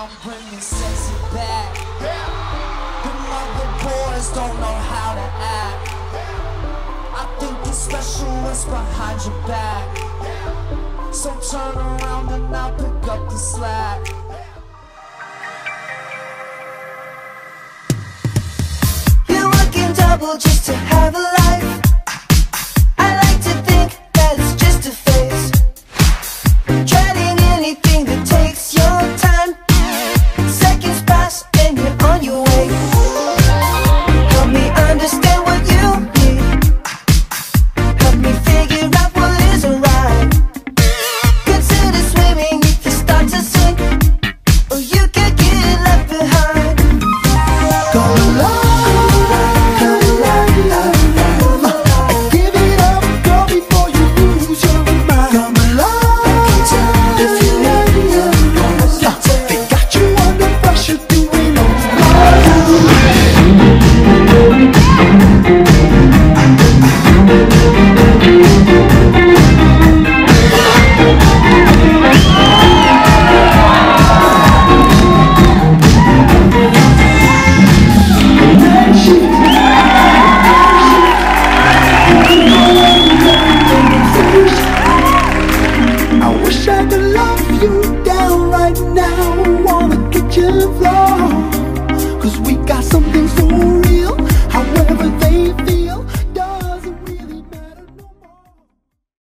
I'm bringing sexy back. The mother boys don't know how to act. I think it's special what's behind your back. So turn around and I'll pick up the slack. You're working double just to have a life. I like to think that it's just a phase. Dreading anything that takes your time. Seconds pass and you're on your way. Help me understand what you need. Help me figure out what isn't right. Consider swimming if you start to sink, or you could get left behind. Go along. Give it up, girl, before you lose your mind. Come along, if you realize They got you under pressure, doing all I wish I could love you down right now.